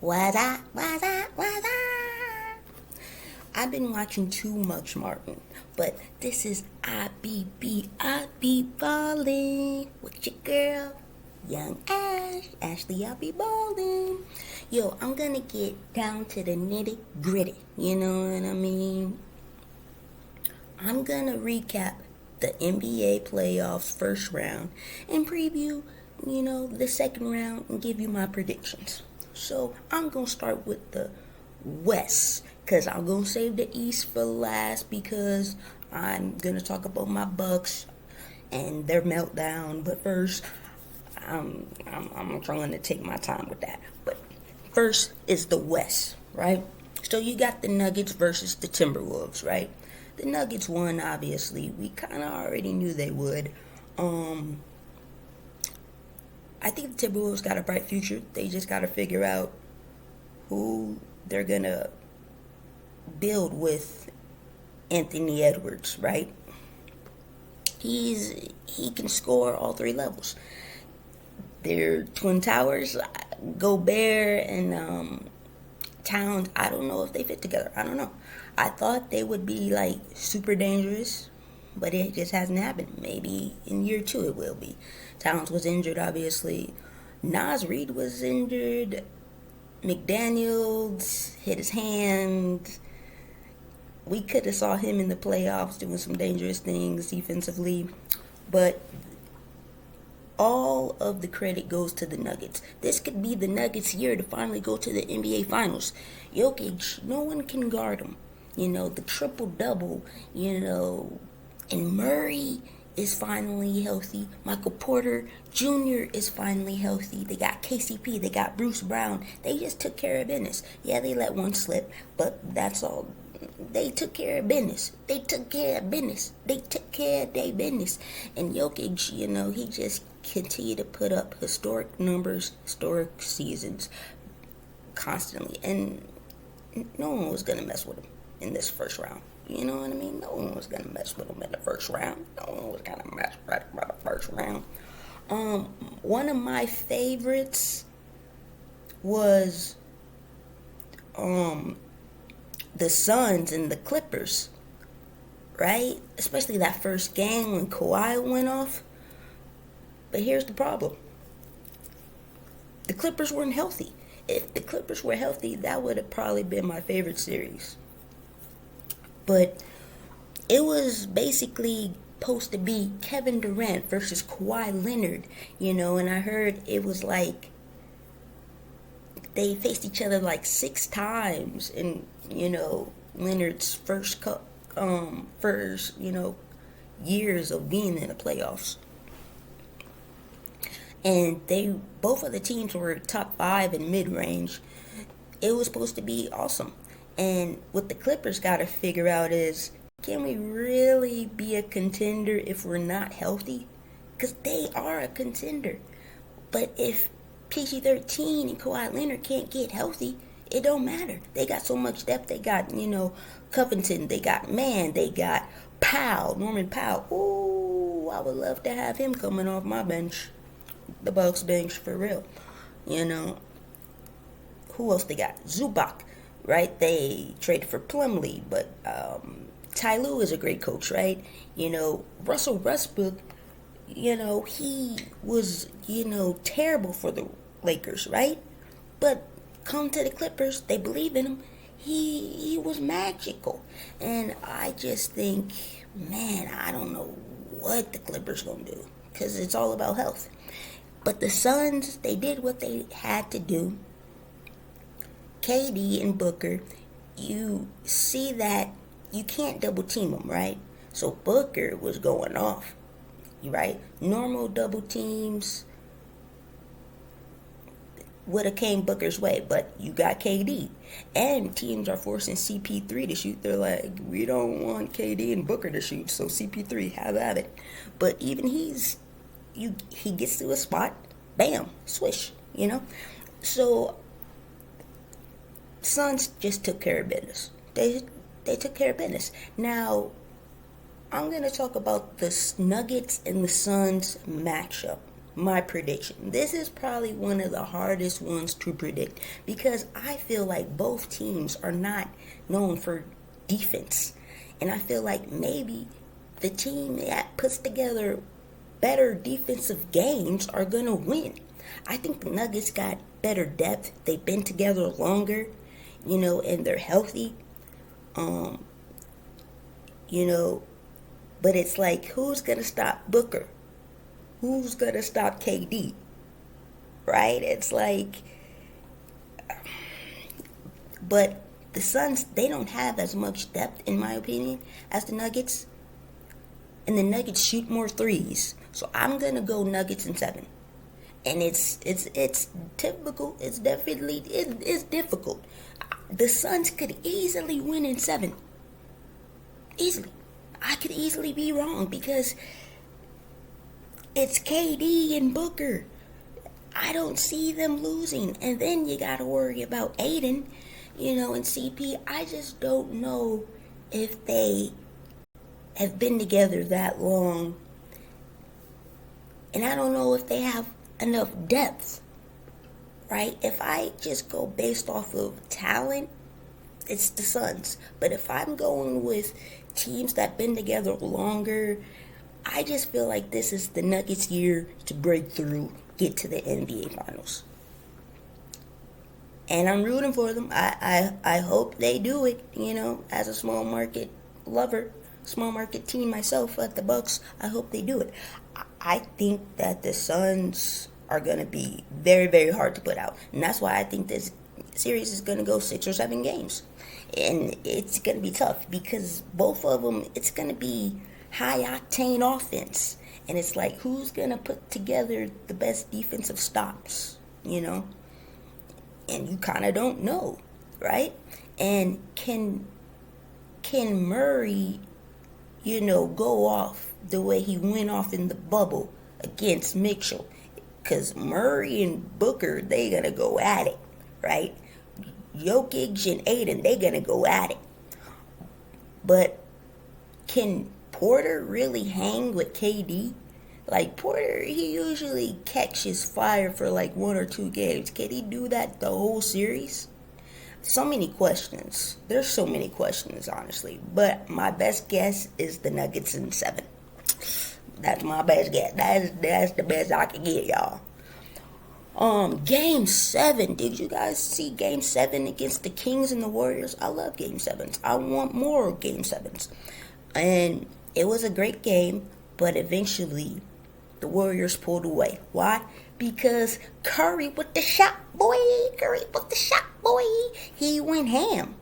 What's up? What's up? What's up? I've been watching too much Martin, but this is I be ballin' with your girl, young Ashley. I be ballin'. Yo, I'm gonna get down to the nitty gritty. You know what I mean? I'm gonna recap the NBA playoffs first round and preview, the second round and give you my predictions. So I'm going to start with the West because I'm going to save the East for last because I'm going to talk about my Bucks and their meltdown. But first, I'm trying to take my time with that. But first is the West, right? So you got the Nuggets versus the Timberwolves, right? The Nuggets won, obviously. We kind of already knew they would. I think the Timberwolves got a bright future. They just got to figure out who they're going to build with Anthony Edwards, right? He can score all three levels. Their Twin Towers, Gobert and Towns, I don't know if they fit together. I don't know. I thought they would be like super dangerous, but it just hasn't happened. Maybe in year 2 it will be. Towns was injured, obviously. Nas Reed was injured. McDaniels hit his hand. We could have saw him in the playoffs doing some dangerous things defensively. But all of the credit goes to the Nuggets. This could be the Nuggets' year to finally go to the NBA Finals. Jokic, no one can guard him. The triple-double, and Murray is finally healthy. Michael Porter Jr. is finally healthy. They got KCP. They got Bruce Brown. They just took care of business. Yeah, they let one slip, but that's all. They took care of business. They took care of business. They took care of their business. And Jokic, he just continued to put up historic numbers, historic seasons constantly. And no one was going to mess with him in this first round. You know what I mean? No one was going to mess with him in the first round. No one was going to mess right about the first round. One of my favorites was the Suns and the Clippers, right? Especially that first game when Kawhi went off. But here's the problem. The Clippers weren't healthy. If the Clippers were healthy, that would have probably been my favorite series. But it was basically supposed to be Kevin Durant versus Kawhi Leonard, and I heard it was like they faced each other like 6 times in, Leonard's first years of being in the playoffs. And both of the teams were top 5 in mid-range. It was supposed to be awesome. And what the Clippers got to figure out is, can we really be a contender if we're not healthy? Because they are a contender. But if PG-13 and Kawhi Leonard can't get healthy, it don't matter. They got so much depth. They got, Covington. They got Mann. They got Norman Powell. Ooh, I would love to have him coming off my bench. The Bucks bench, for real. Who else they got? Zubac. Right, they traded for Plumlee, but Ty Lue is a great coach, right? Russell Westbrook, he was, terrible for the Lakers, right? But come to the Clippers, they believe in him. He was magical. And I just think, man, I don't know what the Clippers going to do because it's all about health. But the Suns, they did what they had to do. KD and Booker, you see that you can't double team them, right? So Booker was going off, right? Normal double teams would have came Booker's way, but you got KD. And teams are forcing CP3 to shoot. They're like, we don't want KD and Booker to shoot, so CP3, have at it. But even he gets to a spot, bam, swish, So Suns just took care of business. They took care of business. Now, I'm going to talk about the Nuggets and the Suns matchup my prediction. This is probably one of the hardest ones to predict because I feel like both teams are not known for defense. And I feel like maybe the team that puts together better defensive games are going to win. I think the Nuggets got better depth. They've been together longer, and they're healthy. But it's like, who's going to stop Booker? Who's going to stop KD? Right? It's like, but the Suns, they don't have as much depth, in my opinion, as the Nuggets. And the Nuggets shoot more threes. So I'm going to go Nuggets in 7. And it's typical. It's definitely, it's difficult. The Suns could easily win in 7. Easily. I could easily be wrong because it's KD and Booker. I don't see them losing. And then you got to worry about Aiden, and CP. I just don't know if they have been together that long. And I don't know if they have enough depth, right? If I just go based off of talent, it's the Suns. But if I'm going with teams that been together longer, I just feel like this is the Nuggets' year to break through, get to the NBA Finals. And I'm rooting for them. I hope they do it, as a small market lover, small market team myself at the Bucks. I hope they do it. I think that the Suns are going to be very, very hard to put out. And that's why I think this series is going to go 6 or 7 games. And it's going to be tough because both of them, it's going to be high-octane offense. And it's like, who's going to put together the best defensive stops, And you kind of don't know, right? And can Murray, go off the way he went off in the bubble against Mitchell? Because Murray and Booker, they going to go at it, right? Jokic and Aiden, they going to go at it. But can Porter really hang with KD? Like, Porter, he usually catches fire for like 1 or 2 games. Can he do that the whole series? So many questions. There's so many questions, honestly. But my best guess is the Nuggets in 7. That's my best guess. That's the best I can get, y'all. Game 7. Did you guys see Game 7 against the Kings and the Warriors? I love Game 7s. I want more Game 7s. And it was a great game, but eventually the Warriors pulled away. Why? Because Curry with the shot, boy. Curry with the shot, boy. He went ham.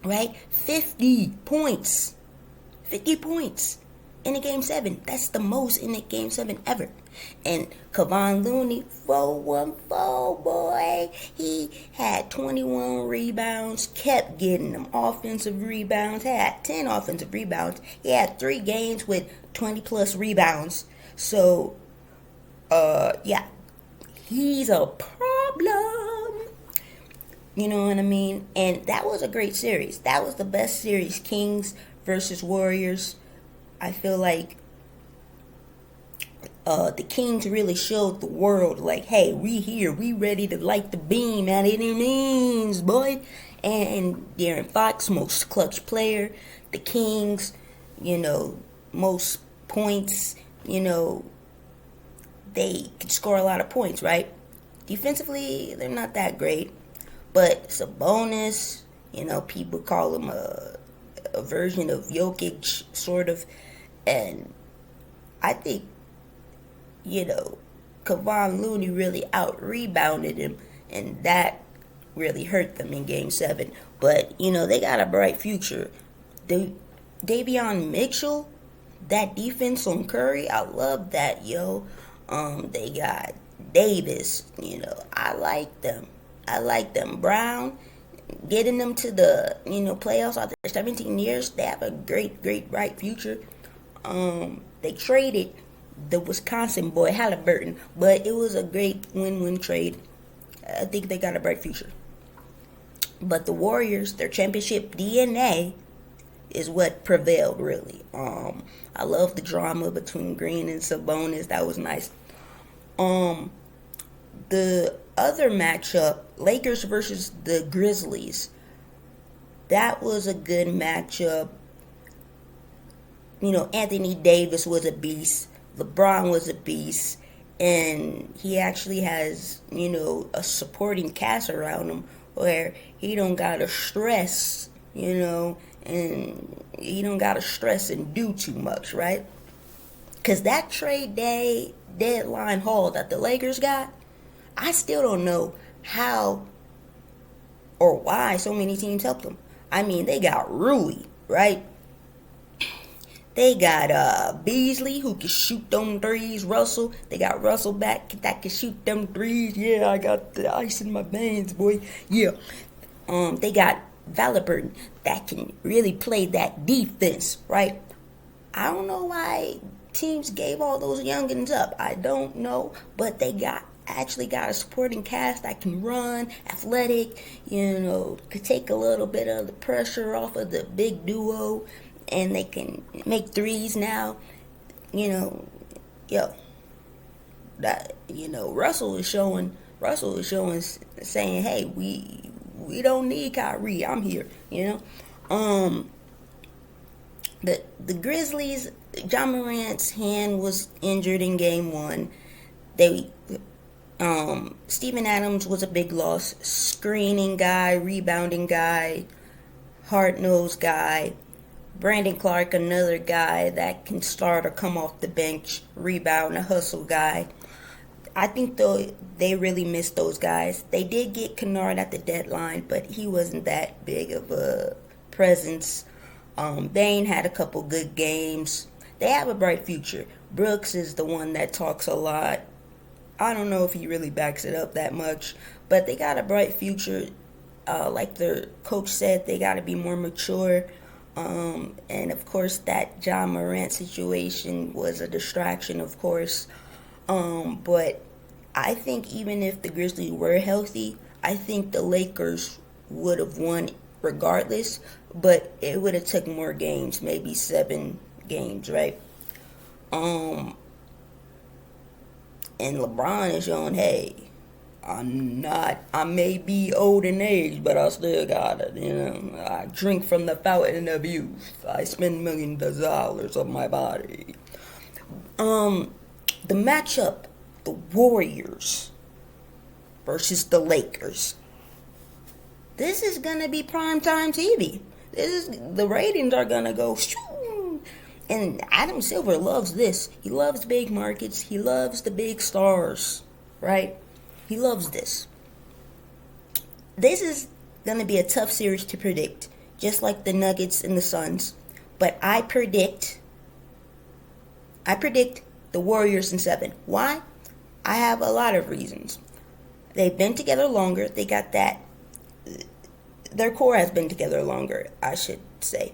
Right? 50 points. 50 points in a Game 7. That's the most in a Game 7 ever. And Kevon Looney, 414, boy. He had 21 rebounds, kept getting them offensive rebounds, had 10 offensive rebounds. He had 3 games with 20-plus rebounds. So, yeah, he's a problem. You know what I mean? And that was a great series. That was the best series, Kings versus Warriors. I feel like the Kings really showed the world, like, hey, we here. We ready to light the beam at any means, boy. And De'Aaron Fox, most clutch player. The Kings, most points, they can score a lot of points, right? Defensively, they're not that great. But Sabonis, people call him a version of Jokic, sort of. And I think, Kevon Looney really out-rebounded him. And that really hurt them in Game 7. But, they got a bright future. Davion Mitchell, that defense on Curry, I love that, yo. They got Davis, I like them. Brown, getting them to the, playoffs after 17 years, they have a great, great, bright future. They traded the Wisconsin boy, Halliburton, but it was a great win-win trade. I think they got a bright future. But the Warriors, their championship DNA is what prevailed, really. I love the drama between Green and Sabonis. That was nice. The other matchup, Lakers versus the Grizzlies, that was a good matchup. Anthony Davis was a beast. LeBron was a beast. And he actually has, a supporting cast around him where he don't gotta stress, and he don't gotta stress and do too much, right? Because that trade day deadline haul that the Lakers got, I still don't know how or why so many teams helped them. I mean, they got Rui, right? They got Beasley, who can shoot them threes. Russell, they got Russell back that can shoot them threes. Yeah, I got the ice in my veins, boy. Yeah. They got Valipert that can really play that defense, right? I don't know why teams gave all those youngins up. I don't know, but they actually got a supporting cast that can run, athletic, could take a little bit of the pressure off of the big duo. And they can make threes now, Russell is showing, saying, hey, we don't need Kyrie, I'm here, The Grizzlies, jamorant's hand was injured in game 1. Steven Adams was a big loss, screening guy, rebounding guy, hard-nosed guy. Brandon Clark, another guy that can start or come off the bench, rebound, a hustle guy. I think they really missed those guys. They did get Kennard at the deadline, but he wasn't that big of a presence. Bane had a couple good games. They have a bright future. Brooks is the one that talks a lot. I don't know if he really backs it up that much, but they got a bright future. Like their coach said, they got to be more mature. And of course that Jamorant situation was a distraction, of course. But I think even if the Grizzlies were healthy, I think the Lakers would have won regardless, but it would have took more games, maybe 7 games, right? And LeBron is showing, hey, I may be old in age, but I still got it, I drink from the fountain of youth. I spend millions of dollars on my body. The matchup, the Warriors versus the Lakers. This is gonna be primetime TV. The ratings are gonna go shoo. And Adam Silver loves this. He loves big markets. He loves the big stars, right? He loves this. This is going to be a tough series to predict, just like the Nuggets and the Suns. But I predict the Warriors in 7. Why? I have a lot of reasons. They've been together longer. They got that. Their core has been together longer, I should say.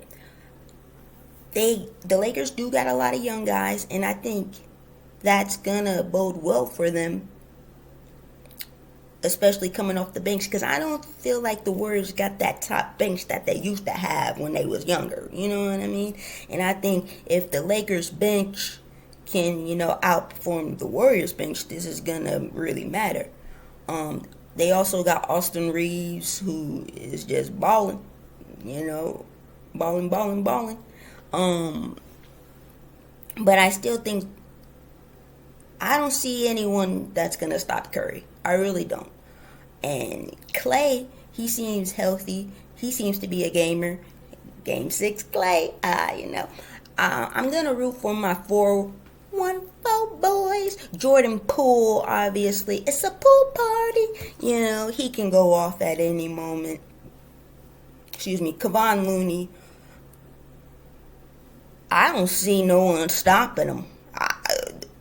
The Lakers do got a lot of young guys, and I think that's going to bode well for them, especially coming off the bench, because I don't feel like the Warriors got that top bench that they used to have when they was younger. You know what I mean? And I think if the Lakers bench can, outperform the Warriors bench, this is going to really matter. They also got Austin Reeves, who is just balling, balling. But I still think I don't see anyone that's going to stop Curry. I really don't. And Clay, he seems healthy. He seems to be a gamer. Game 6 Clay, I'm going to root for my 4-1-4 boys. Jordan Poole, obviously. It's a pool party. He can go off at any moment. Kevon Looney. I don't see no one stopping him.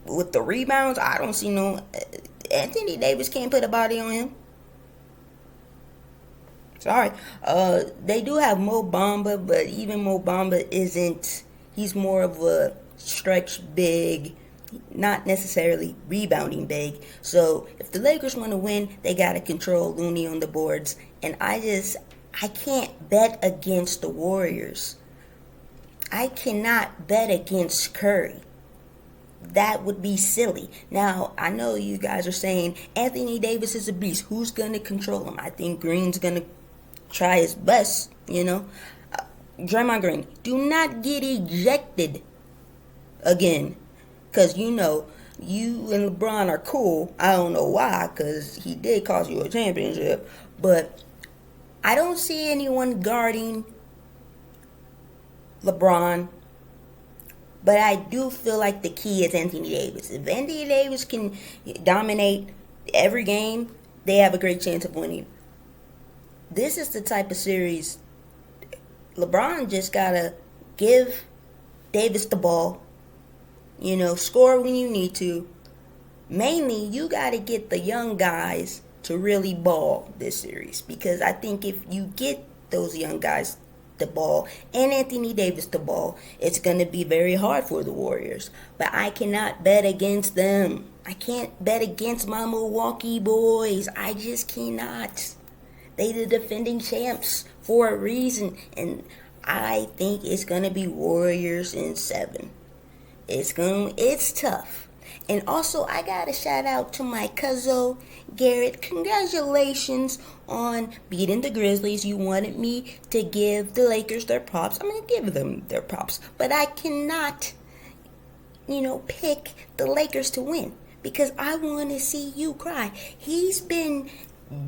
With the rebounds, I don't see no... Anthony Davis can't put a body on him. Sorry. They do have Mo Bamba, but even Mo Bamba isn't... He's more of a stretch big, not necessarily rebounding big. So if the Lakers want to win, they got to control Looney on the boards. And I can't bet against the Warriors. I cannot bet against Curry. that would be silly. Now, I know you guys are saying Anthony Davis is a beast. Who's going to control him? I think Green's going to try his best, Draymond Green, do not get ejected again. Because, you and LeBron are cool. I don't know why, because he did cost you a championship. But I don't see anyone guarding LeBron. But I do feel like the key is Anthony Davis. If Anthony Davis can dominate every game, they have a great chance of winning. This is the type of series LeBron just got to give Davis the ball. Score when you need to. Mainly, you got to get the young guys to really ball this series. Because I think if you get those young guys the ball and Anthony Davis the ball, it's going to be very hard for the Warriors. But I cannot bet against them. I can't bet against my Milwaukee boys. I just cannot. They the defending champs for a reason. And I think it's going to be Warriors in 7. It's tough. And also, I got to shout out to my cousin, Garrett. Congratulations on beating the Grizzlies. You wanted me to give the Lakers their props. I'm going to give them their props. But I cannot, pick the Lakers to win. Because I want to see you cry. He's been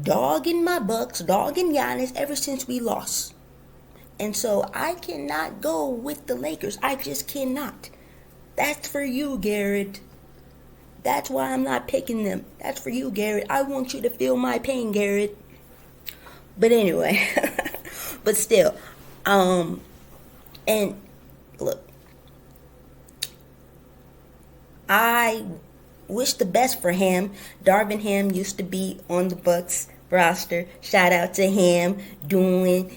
dogging my Bucks, dogging Giannis ever since we lost. And so I cannot go with the Lakers. I just cannot. That's for you, Garrett. That's why I'm not picking them. That's for you, Garrett. I want you to feel my pain, Garrett. But anyway, but still, and look, I wish the best for him. Darvin Ham used to be on the Bucks roster. Shout out to him doing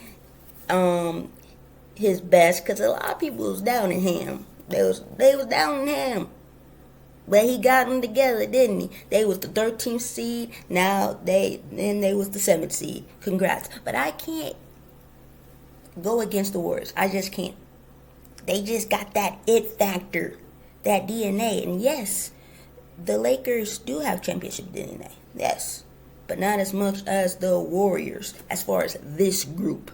his best, because a lot of people was down in him. They was down in him. But he got them together, didn't he? They was the 13th seed. Now they was the 7th seed. Congrats. But I can't go against the Warriors. I just can't. They just got that it factor, that DNA. And yes, the Lakers do have championship DNA. Yes. But not as much as the Warriors as far as this group.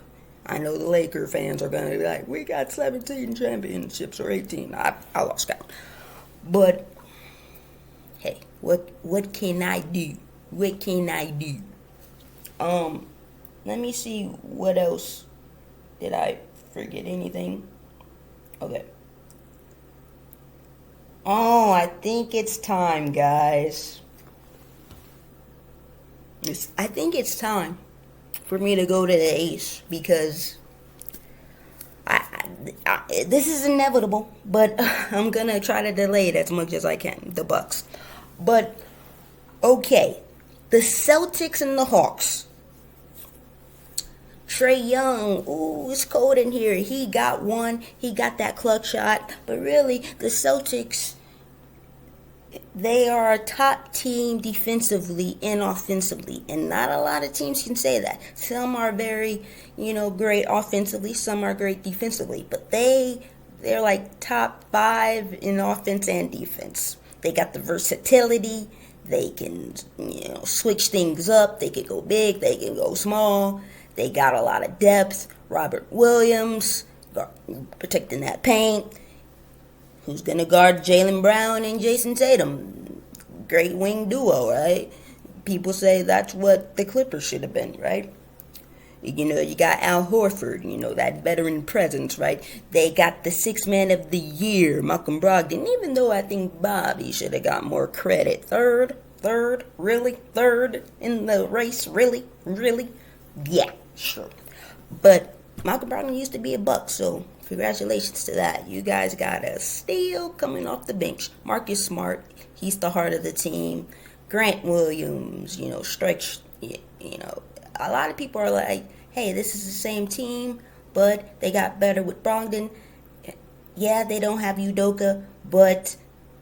I know the Laker fans are going to be like, we got 17 championships or 18. I lost count. But hey, what can I do? What can I do? Let me see what else. Did I forget anything? Okay. Oh, I think it's time, guys. I think it's time for me to go to the Ace, because this is inevitable, but I'm gonna try to delay it as much as I can. The Bucks. But, okay, the Celtics and the Hawks. Traeyoung, ooh, it's cold in here. He got one. He got that clutch shot. But really, the Celtics, they are a top team defensively and offensively. And not a lot of teams can say that. Some are very, great offensively. Some are great defensively. But they're like top 5 in offense and defense. They got the versatility. They can, switch things up. They can go big. They can go small. They got a lot of depth. Robert Williams protecting that paint. Who's going to guard Jaylenbrown and Jaysontatum? Great wing duo, right? People say that's what the Clippers should have been, right? You got Al Horford, that veteran presence, right? They got the 6th man of the year, Malcolm Brogdon, even though I think Bobby should have got more credit. Third, really? Third in the race, really? Yeah, sure. But Malcolm Brogdon used to be a Buck, so congratulations to that. You guys got a steal coming off the bench. Marcus Smart, he's the heart of the team. Grant Williams, stretch, a lot of people are like, hey, this is the same team, but they got better with Brogdon. Yeah, they don't have Udoka, but,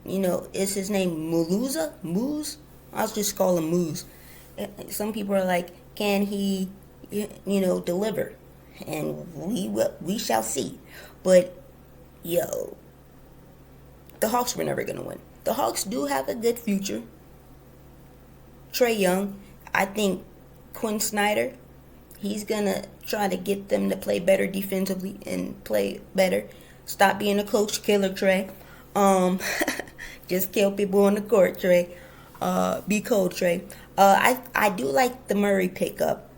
is his name Moose? I'll just call him Moose. Some people are like, can he, deliver? And we shall see. But, the Hawks were never going to win. The Hawks do have a good future. Traeyoung, I think Quinn Snyder, he's going to try to get them to play better defensively and play better. Stop being a coach killer, Trey. Just kill people on the court, Trey. Be cold, Trey. I do like the Murray pickup.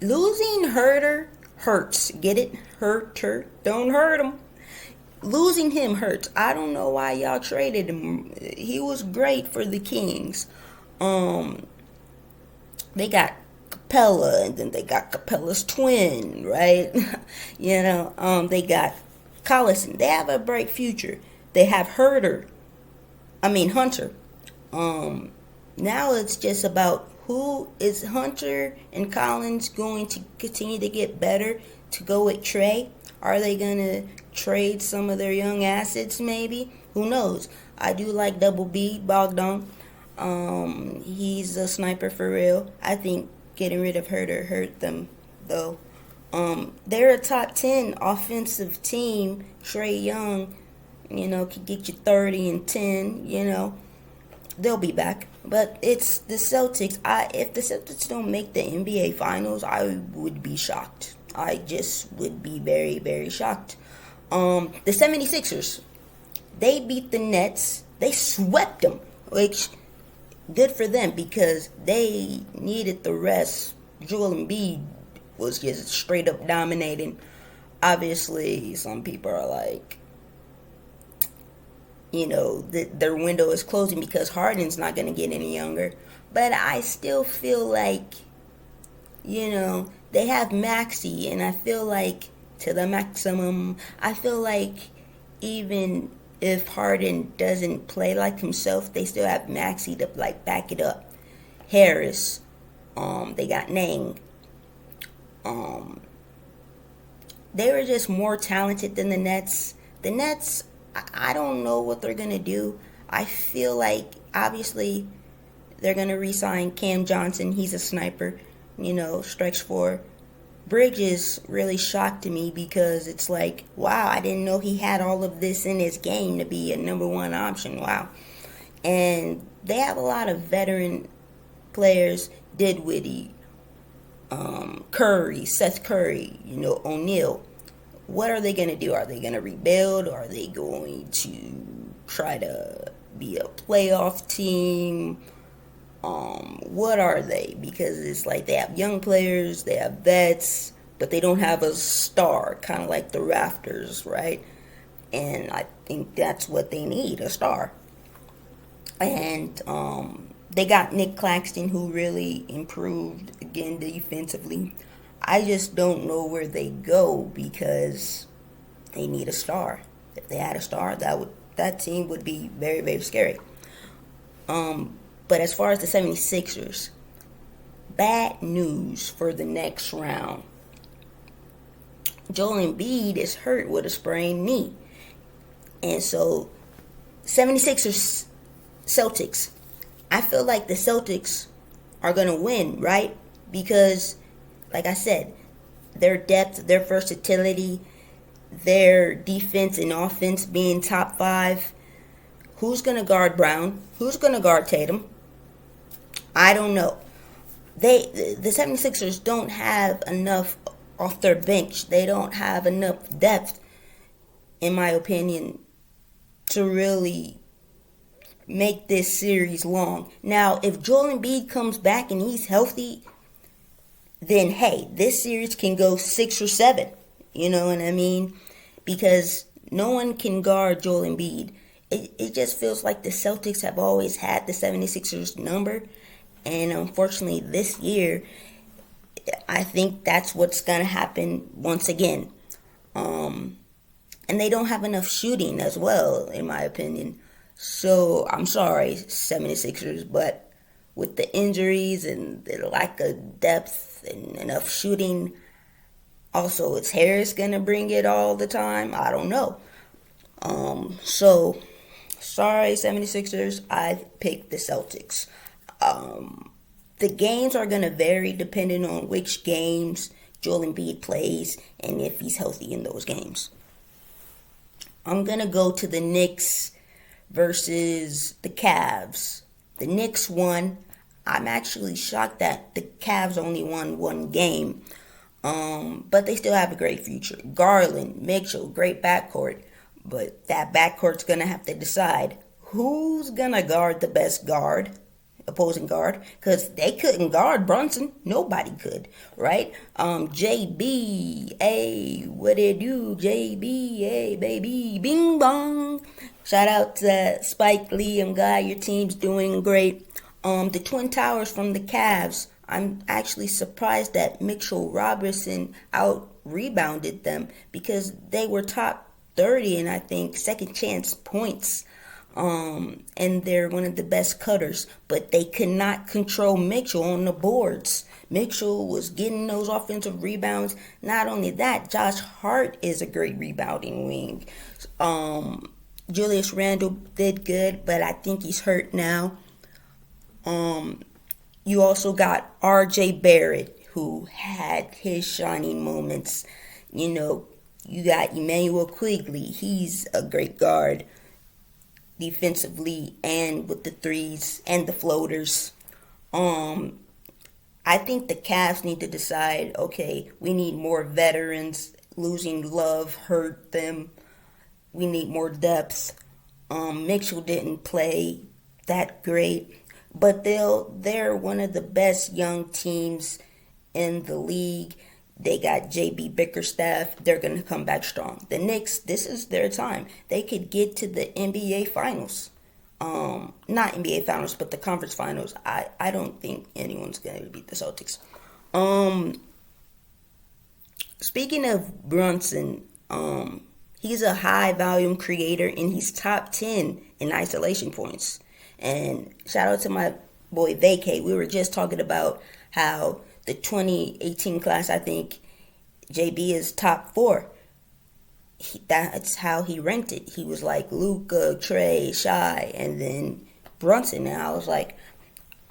Losing Herter hurts. Get it? Herter. Don't hurt him. Losing him hurts. I don't know why y'all traded him. He was great for the Kings. They got Capella, and then they got Capella's twin, right? They got Collison. They have a bright future. They have Hunter. Now it's just about who is Hunter and Collins going to continue to get better to go with Trey? Are they going to trade some of their young assets maybe? Who knows? I do like Double B, Bogdan. He's a sniper for real. I think getting rid of Herter hurt them, though. They're a top 10 offensive team. Traeyoung, could get you 30 and 10, They'll be back. But it's the Celtics. If the Celtics don't make the NBA Finals, I would be shocked. I just would be very, very shocked. The 76ers, they beat the Nets. They swept them, which good for them because they needed the rest. Joel Embiid was just straight up dominating. Obviously, some people are like, their window is closing because Harden's not going to get any younger. But I still feel like, they have Maxey, and I feel like to the maximum. I feel like even if Harden doesn't play like himself, they still have Maxey to back it up. Harris, they got Nang. They were just more talented than the Nets. The Nets, I don't know what they're going to do. I feel like, obviously, they're going to re-sign Cam Johnson. He's a sniper, stretch four. Bridges really shocked me because it's like, wow, I didn't know he had all of this in his game to be a number one option. Wow. And they have a lot of veteran players, Dinwiddie, Curry, Seth Curry, O'Neal. What are they going to do? Are they going to rebuild? Are they going to try to be a playoff team? What are they? Because it's like they have young players, they have vets, but they don't have a star, kind of like the Raptors, right? And I think that's what they need, a star. And they got Nick Claxton, who really improved again defensively. I just don't know where they go because they need a star. If they had a star, that team would be very, very scary. But as far as the 76ers, bad news for the next round. Joel Embiid is hurt with a sprained knee. And so, 76ers, Celtics. I feel like the Celtics are going to win, right? Because, like I said, their depth, their versatility, their defense and offense being top 5. Who's going to guard Brown? Who's going to guard Tatum? I don't know. The 76ers don't have enough off their bench. They don't have enough depth, in my opinion, to really make this series long. Now, if Joel Embiid comes back and he's healthy, then hey, this series can go 6 or 7. You know what I mean? Because no one can guard Joel Embiid. It just feels like the Celtics have always had the 76ers number. And unfortunately, this year, I think that's what's going to happen once again. And they don't have enough shooting as well, in my opinion. So, I'm sorry, 76ers, but with the injuries and the lack of depth and enough shooting, also, is Harris going to bring it all the time? I don't know. So, sorry, 76ers, I picked the Celtics. The games are going to vary depending on which games Joel Embiid plays and if he's healthy in those games. I'm going to go to the Knicks versus the Cavs. The Knicks won. I'm actually shocked that the Cavs only won one game. But they still have a great future. Garland, Mitchell, great backcourt. But that backcourt's going to have to decide who's going to guard the best opposing guard. Because they couldn't guard Brunson. Nobody could, right? JB, hey, what it do? JB, hey, baby, bing bong. Shout out to Spike Lee. I'm glad your team's doing great. The Twin Towers from the Cavs. I'm actually surprised that Mitchell Robinson out-rebounded them because they were top 30 in, I think, second chance points. And they're one of the best cutters. But they could not control Mitchell on the boards. Mitchell was getting those offensive rebounds. Not only that, Josh Hart is a great rebounding wing. Julius Randle did good, but I think he's hurt now. You also got R.J. Barrett, who had his shining moments. You got Emmanuel Quigley. He's a great guard defensively and with the threes and the floaters. I think the Cavs need to decide, okay, we need more veterans. Losing Love hurt them. We need more depth. Mitchell didn't play that great. But they're one of the best young teams in the league. They got J.B. Bickerstaff. They're going to come back strong. The Knicks, this is their time. They could get to the NBA Finals. Not NBA Finals, but the Conference Finals. I don't think anyone's going to beat the Celtics. Speaking of Brunson, he's a high-volume creator, and he's top 10 in isolation points. And shout out to my boy Vacay. We were just talking about how the 2018 class, I think JB is top 4. That's how he ranked it. He was like Luka, Trey, Shy, and then Brunson. And I was like,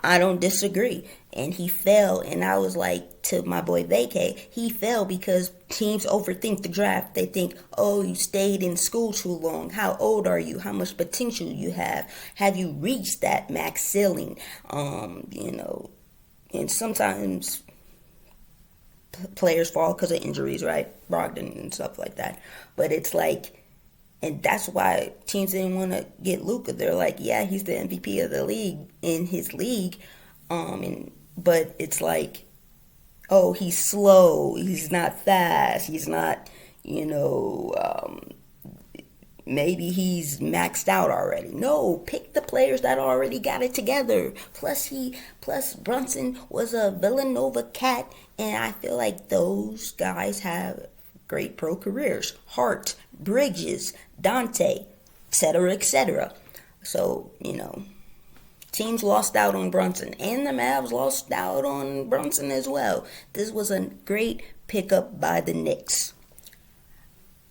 I don't disagree. And he fell. And I was like to my boy Vacay, he fell because teams overthink the draft. They think, oh, you stayed in school too long. How old are you? How much potential you have? Have you reached that max ceiling? And sometimes players fall because of injuries, right? Brogdon and stuff like that. But it's like, and that's why teams didn't want to get Luka. They're like, yeah, he's the MVP of the league in his league. But it's like, oh, he's slow. He's not fast. He's not, maybe he's maxed out already. No, pick the players that already got it together. Plus Brunson was a Villanova cat, and I feel like those guys have great pro careers. Hart, Bridges, Dante, etc., etc. So, teams lost out on Brunson, and the Mavs lost out on Brunson as well. This was a great pickup by the Knicks.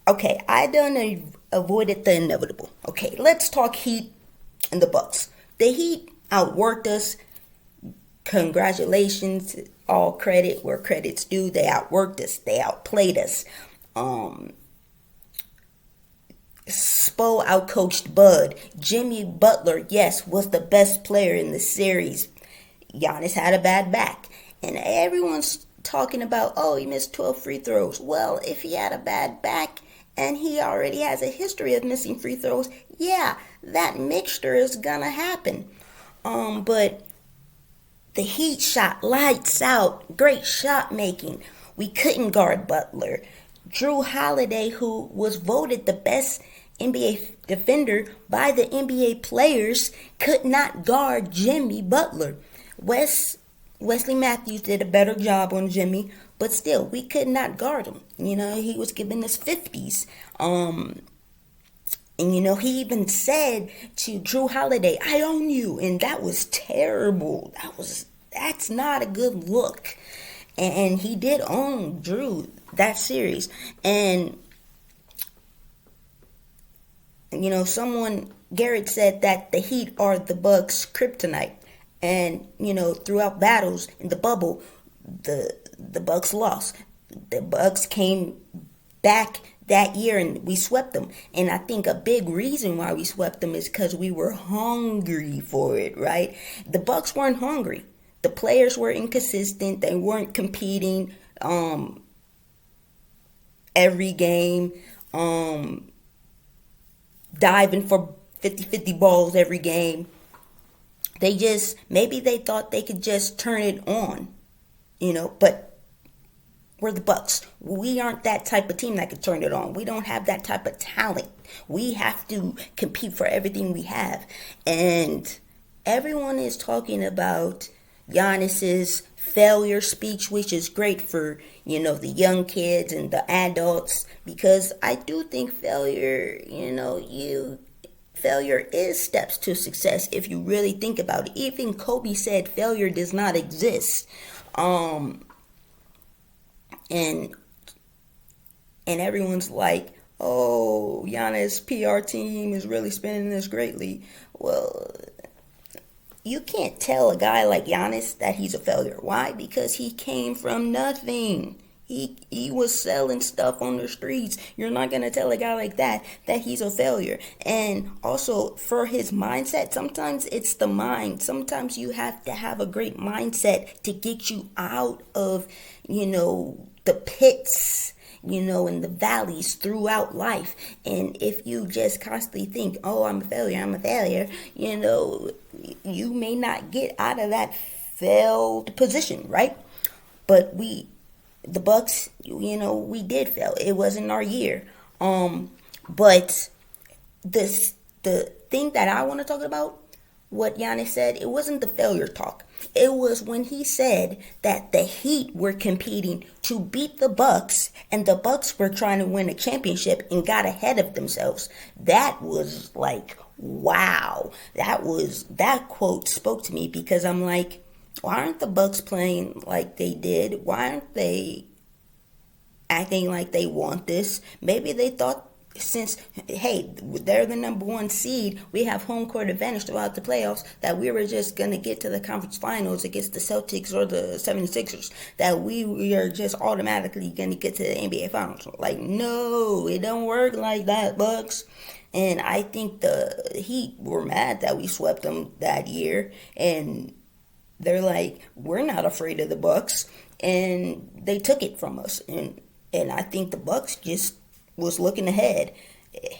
Okay, I done avoided the inevitable. Okay, let's talk Heat and the Bucks. The Heat outworked us. Congratulations. All credit where credit's due. They outworked us. They outplayed us. Spo outcoached Bud. Jimmy Butler, yes, was the best player in the series. Giannis had a bad back. And everyone's talking about, oh, he missed 12 free throws. Well, if he had a bad back and he already has a history of missing free throws, yeah, that mixture is gonna happen. But the Heat shot lights out. Great shot making. We couldn't guard Butler. Drew Holiday, who was voted the best NBA defender by the NBA players, could not guard Jimmy Butler. Wesley Matthews did a better job on Jimmy, but still, we could not guard him. He was giving us 50s. And, he even said to Drew Holiday, I own you. And that was terrible. That's not a good look. And he did own Drew that series. And, Garrett said that the Heat are the Bucks' kryptonite. And, throughout battles in the bubble, the Bucks lost. The Bucks came back that year, and we swept them. And I think a big reason why we swept them is because we were hungry for it, right? The Bucks weren't hungry. The players were inconsistent. They weren't competing every game, diving for 50-50 balls every game. Maybe they thought they could just turn it on, but we're the Bucks. We aren't that type of team that could turn it on. We don't have that type of talent. We have to compete for everything we have. And everyone is talking about Giannis's failure speech, which is great for, the young kids and the adults, because I do think failure, failure is steps to success if you really think about it. Even Kobe said failure does not exist. And everyone's like, oh, Giannis' PR team is really spinning this greatly. Well, you can't tell a guy like Giannis that he's a failure. Why? Because he came from nothing. He was selling stuff on the streets. You're not going to tell a guy like that he's a failure. And also, for his mindset, sometimes it's the mind. Sometimes you have to have a great mindset to get you out of, the pits, and the valleys throughout life. And if you just constantly think, oh, I'm a failure, you may not get out of that failed position, right? But the Bucks, we did fail. It wasn't our year. But the thing that I want to talk about, what Giannis said, it wasn't the failure talk. It was when he said that the Heat were competing to beat the Bucks, and the Bucks were trying to win a championship and got ahead of themselves. That was like, wow. That quote spoke to me, because I'm like, why aren't the Bucks playing like they did? Why aren't they acting like they want this? Maybe they thought, since, hey, they're the number one seed, we have home court advantage throughout the playoffs, that we were just going to get to the conference finals against the Celtics or the 76ers, that we are just automatically going to get to the NBA finals. Like, no, it don't work like that, Bucks. And I think the Heat were mad that we swept them that year, and they're like, we're not afraid of the Bucks, and they took it from us. And I think the Bucks just was looking ahead at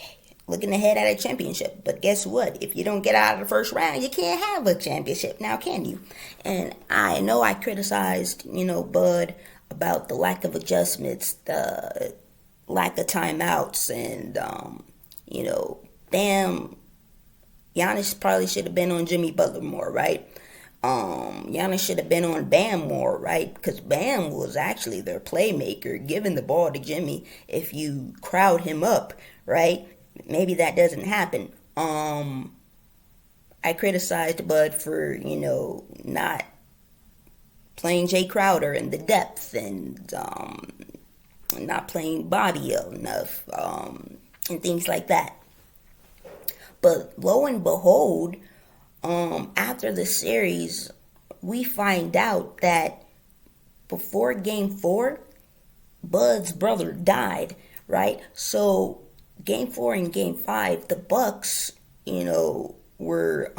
a championship. But guess what? If you don't get out of the first round, you can't have a championship now, can you? And I know I criticized, Bud about the lack of adjustments, the lack of timeouts, and, Giannis probably should have been on Jimmy Butler more, right? Giannis should have been on Bam more, right? Because Bam was actually their playmaker, giving the ball to Jimmy. If you crowd him up, right? Maybe that doesn't happen. I criticized Bud for, not playing Jay Crowder in the depth, and not playing Bobby enough, and things like that. But lo and behold, after the series, we find out that before Game 4, Bud's brother died, right? So Game 4 and Game 5, the Bucks, were,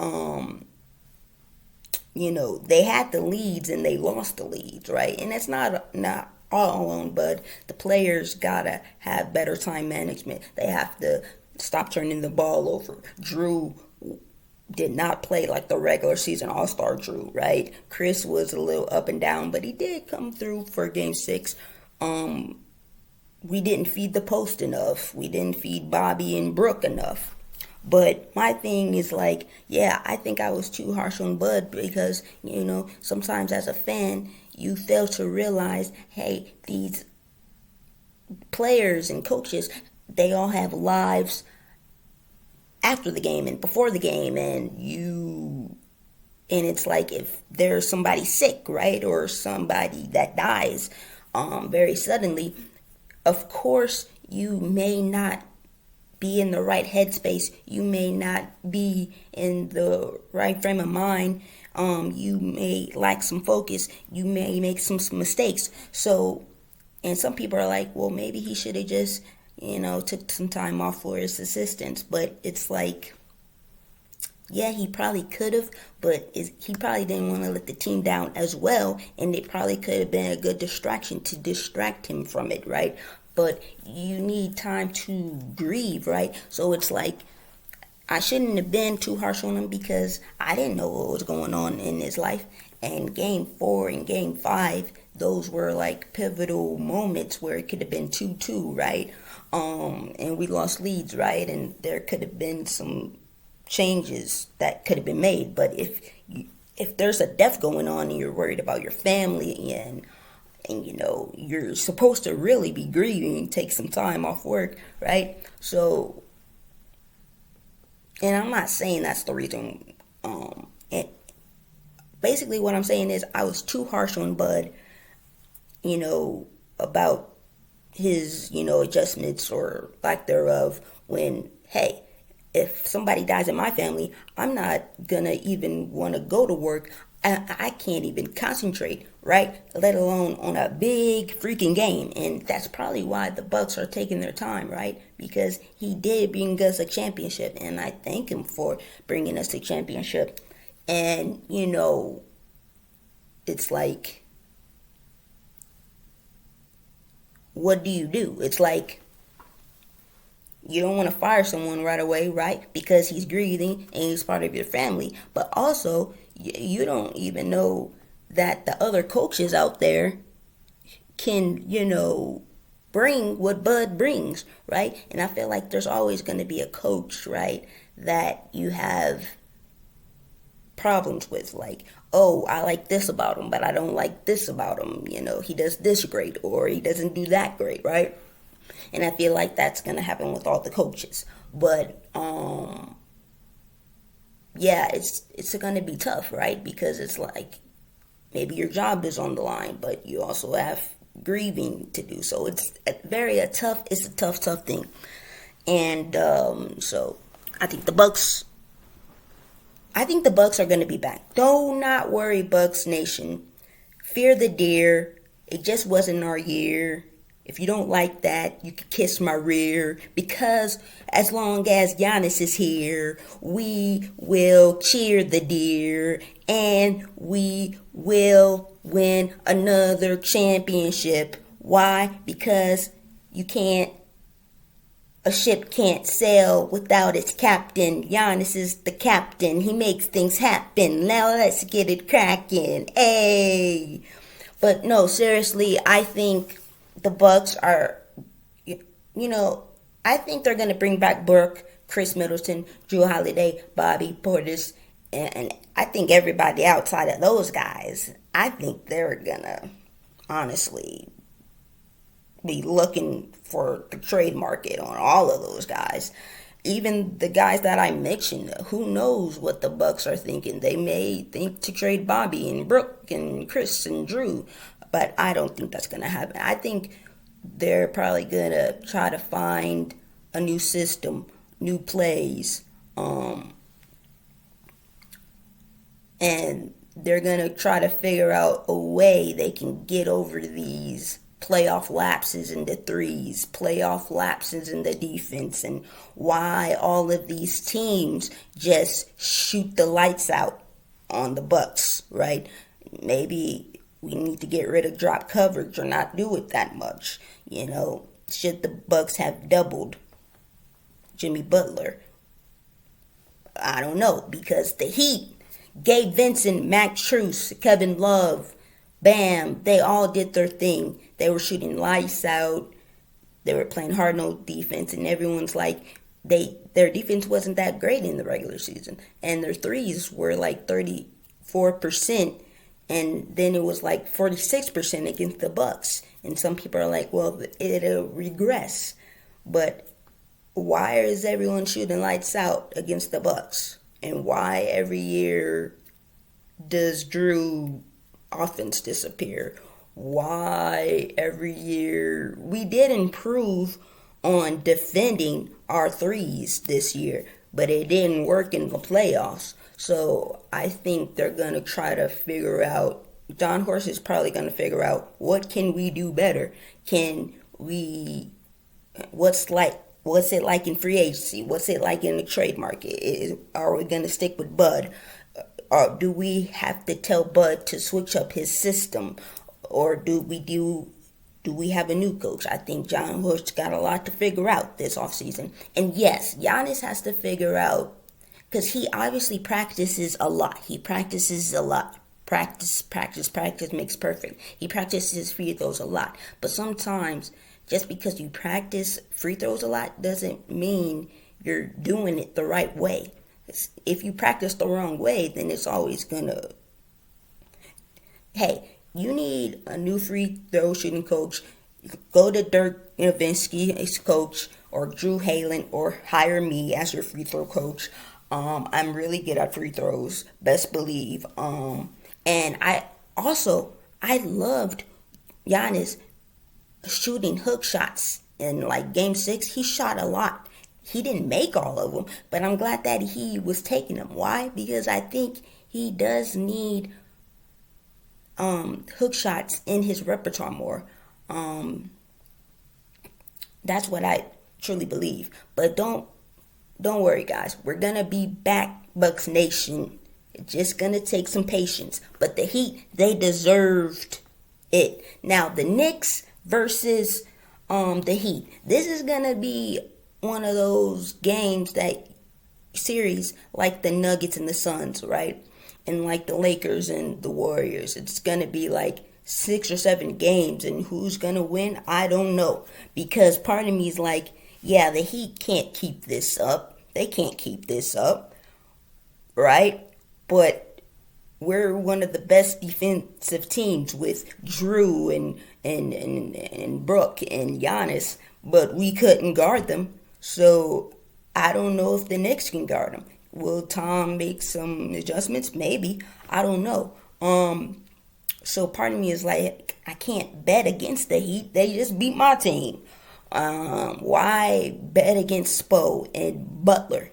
they had the leads and they lost the leads, right? And it's not all on Bud. The players gotta have better time management. They have to stop turning the ball over. Drew did not play like the regular season all-star Drew, right? Chris was a little up and down, but he did come through for Game 6. We didn't feed the post enough. We didn't feed Bobby and Brooke enough. But my thing is like, yeah, I think I was too harsh on Bud, because, sometimes as a fan, you fail to realize, hey, these players and coaches, they all have lives after the game and before the game, and it's like, if there's somebody sick, right, or somebody that dies very suddenly, of course you may not be in the right headspace, you may not be in the right frame of mind, you may lack some focus, you may make some mistakes. So, and some people are like, well, maybe he should have just took some time off for his assistants. But it's like, yeah, he probably could have, but he probably didn't want to let the team down as well, and it probably could have been a good distraction to distract him from it, right? But you need time to grieve, right? So it's like, I shouldn't have been too harsh on him because I didn't know what was going on in his life. And game 4 and game 5, those were like pivotal moments where it could have been 2-2, right? And we lost leads, right? And there could have been some changes that could have been made. But if there's a death going on and you're worried about your family and you're supposed to really be grieving, take some time off work, right? So, and I'm not saying that's the reason. And basically what I'm saying is I was too harsh on Bud, about his, adjustments or lack thereof when, hey, if somebody dies in my family, I'm not gonna even want to go to work. I can't even concentrate, right? Let alone on a big freaking game. And that's probably why the Bucks are taking their time, right? Because he did bring us a championship, and I thank him for bringing us a championship. And, it's like, what do you do? It's like, you don't want to fire someone right away, right? Because he's grieving and he's part of your family. But also, you don't even know that the other coaches out there can, bring what Bud brings, right? And I feel like there's always going to be a coach, right, that you have problems with. Like, oh, I like this about him, but I don't like this about him. He does this great or he doesn't do that great, right? And I feel like that's going to happen with all the coaches. But, yeah, it's going to be tough, right? Because it's like maybe your job is on the line, but you also have grieving to do. So it's a tough thing. And so I think the Bucks are going to be back. Do not worry, Bucks Nation. Fear the deer. It just wasn't our year. If you don't like that, you can kiss my rear, because as long as Giannis is here, we will cheer the deer and we will win another championship. Why? Because a ship can't sail without its captain. Giannis is the captain. He makes things happen. Now let's get it cracking. Hey! But no, seriously, I think the Bucks are, I think they're going to bring back Burke, Chris Middleton, Drew Holiday, Bobby Portis, and I think everybody outside of those guys, I think they're going to honestly be looking for the trade market on all of those guys. Even the guys that I mentioned, who knows what the Bucks are thinking. They may think to trade Bobby and Brooke and Chris and Drew, but I don't think that's going to happen. I think they're probably going to try to find a new system, new plays, and they're going to try to figure out a way they can get over these playoff lapses in the threes, playoff lapses in the defense, and why all of these teams just shoot the lights out on the Bucks, right? Maybe we need to get rid of drop coverage or not do it that much. Should the Bucks have doubled Jimmy Butler? I don't know, because the Heat, Gabe Vincent, Max Strus, Kevin Love, Bam, they all did their thing. They were shooting lights out. They were playing hard-nosed defense, and everyone's like, their defense wasn't that great in the regular season, and their threes were like 34%, and then it was like 46% against the Bucks. And some people are like, well, it'll regress. But why is everyone shooting lights out against the Bucks? And why every year does Drew offense disappear? Why every year? We did improve on defending our threes this year, but it didn't work in the playoffs. So I think they're going to try to figure out, John Horst is probably going to figure out, what can we do better? Can we What's it like in free agency? What's it like in the trade market? Are we going to stick with Bud? Or do we have to tell Bud to switch up his system? Or do we have a new coach? I think John Horst got a lot to figure out this offseason. And yes, Giannis has to figure out, because he obviously practices a lot. He practices a lot. Practice makes perfect. He practices free throws a lot. But sometimes, just because you practice free throws a lot doesn't mean you're doing it the right way. If you practice the wrong way, then it's always gonna... Hey, you need a new free throw shooting coach. Go to Dirk Nowitzki as coach, or Drew Halen, or hire me as your free throw coach. I'm really good at free throws, best believe. And I loved Giannis shooting hook shots in like game 6. He shot a lot. He didn't make all of them, but I'm glad that he was taking them. Why? Because I think he does need hook shots in his repertoire more. That's what I truly believe. But don't worry, guys. We're gonna be back, Bucks Nation. It's just gonna take some patience. But the Heat, they deserved it. Now the Knicks versus the Heat. This is gonna be one of those games, that series like the Nuggets and the Suns, right? And like the Lakers and the Warriors. It's gonna be like 6 or 7 games, and who's gonna win, I don't know. Because part of me is like, yeah, the Heat can't keep this up. They can't keep this up, right? But we're one of the best defensive teams with Drew and Brooke and Giannis, but we couldn't guard them. So I don't know if the Knicks can guard them. Will Tom make some adjustments? Maybe. I don't know. So part of me is like, I can't bet against the Heat. They just beat my team. Why bet against Spo and Butler?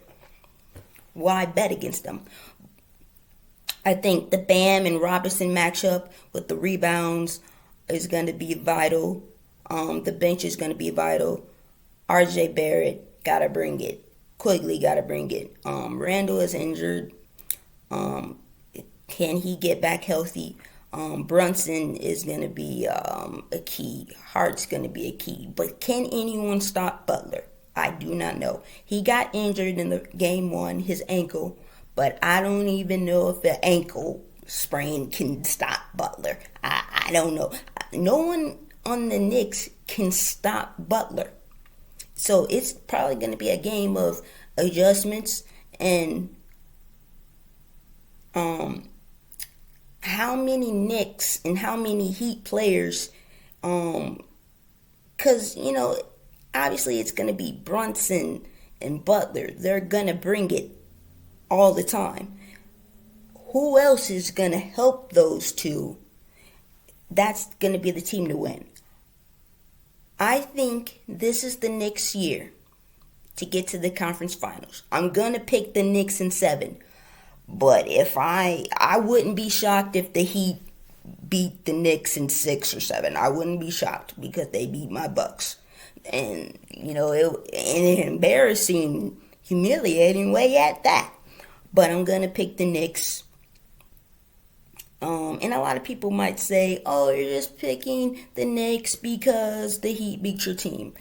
Why bet against them? I think the Bam and Robinson matchup with the rebounds is going to be vital. The bench is going to be vital. RJ Barrett got to bring it. Quigley got to bring it. Randall is injured. Can he get back healthy? Brunson is going to be a key. Hart's going to be a key. But can anyone stop Butler? I do not know. He got injured in the game 1, his ankle. But I don't even know if an ankle sprain can stop Butler. I don't know. No one on the Knicks can stop Butler. So it's probably going to be a game of adjustments and how many Knicks and how many Heat players, because, obviously it's going to be Brunson and Butler. They're going to bring it all the time. Who else is going to help those two? That's going to be the team to win. I think this is the Knicks' year to get to the conference finals. I'm going to pick the Knicks in 7. But if I wouldn't be shocked if the Heat beat the Knicks in 6 or 7. I wouldn't be shocked because they beat my Bucks. And, in an embarrassing, humiliating way at that. But I'm going to pick the Knicks. And a lot of people might say, oh, you're just picking the Knicks because the Heat beat your team.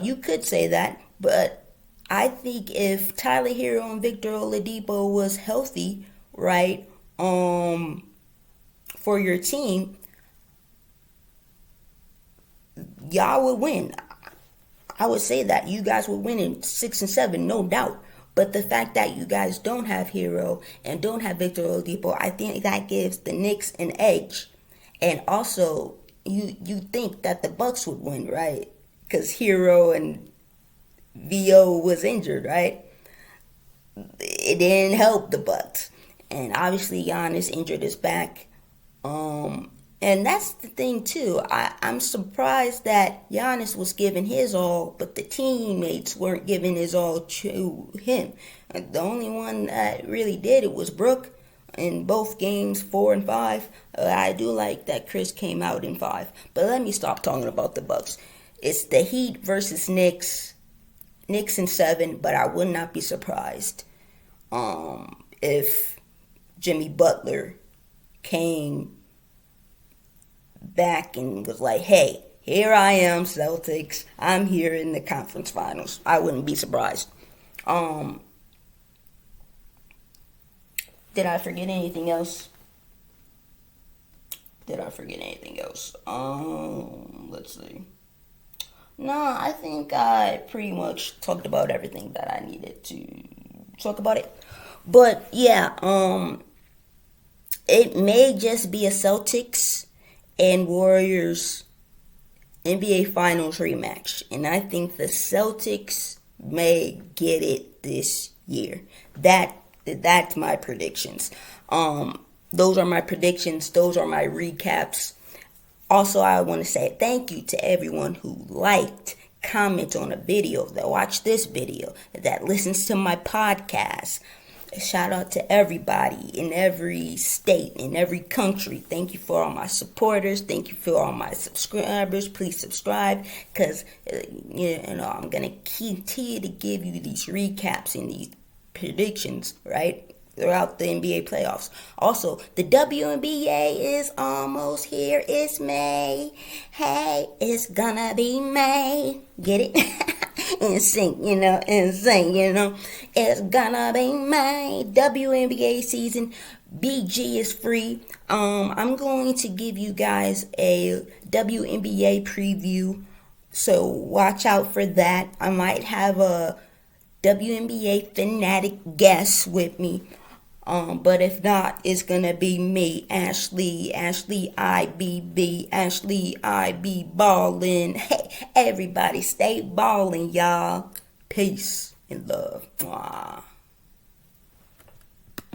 You could say that, but I think if Tyler Hero and Victor Oladipo was healthy, right, for your team, y'all would win. I would say that you guys would win in 6 and 7, no doubt. But the fact that you guys don't have Hero and don't have Victor Oladipo, I think that gives the Knicks an edge. And also, you think that the Bucks would win, right? Because Hero and VO was injured, right? It didn't help the Bucks. And obviously, Giannis injured his back. And that's the thing, too. I'm surprised that Giannis was giving his all, but the teammates weren't giving his all to him. The only one that really did it was Brooke in both games 4 and 5. I do like that Chris came out in 5. But let me stop talking about the Bucks. It's the Heat versus Knicks. Knicks in 7, but I would not be surprised if Jimmy Butler came back and was like, hey, here I am, Celtics. I'm here in the conference finals. I wouldn't be surprised. Did I forget anything else? Let's see. No, I think I pretty much talked about everything that I needed to talk about it. But yeah, it may just be a Celtics and Warriors NBA Finals rematch, and I think the Celtics may get it this year. That's my predictions. Those are my predictions. Those are my recaps. Also, I want to say thank you to everyone who liked, commented on a video, that watched this video, that listens to my podcast. Shout out to everybody in every state, in every country. Thank you for all my supporters. Thank you for all my subscribers. Please subscribe, because I'm going to continue to give you these recaps and these predictions, right, throughout the NBA playoffs. Also, the WNBA is almost here. It's May. Hey, it's gonna be May. Get it? and sing. It's gonna be May. WNBA season. BG is free. I'm going to give you guys a WNBA preview, so watch out for that. I might have a WNBA fanatic guest with me. But if not, it's gonna be me, Ashley IBB, Ashley IB Ballin. Hey, everybody stay ballin', y'all. Peace and love. Mwah.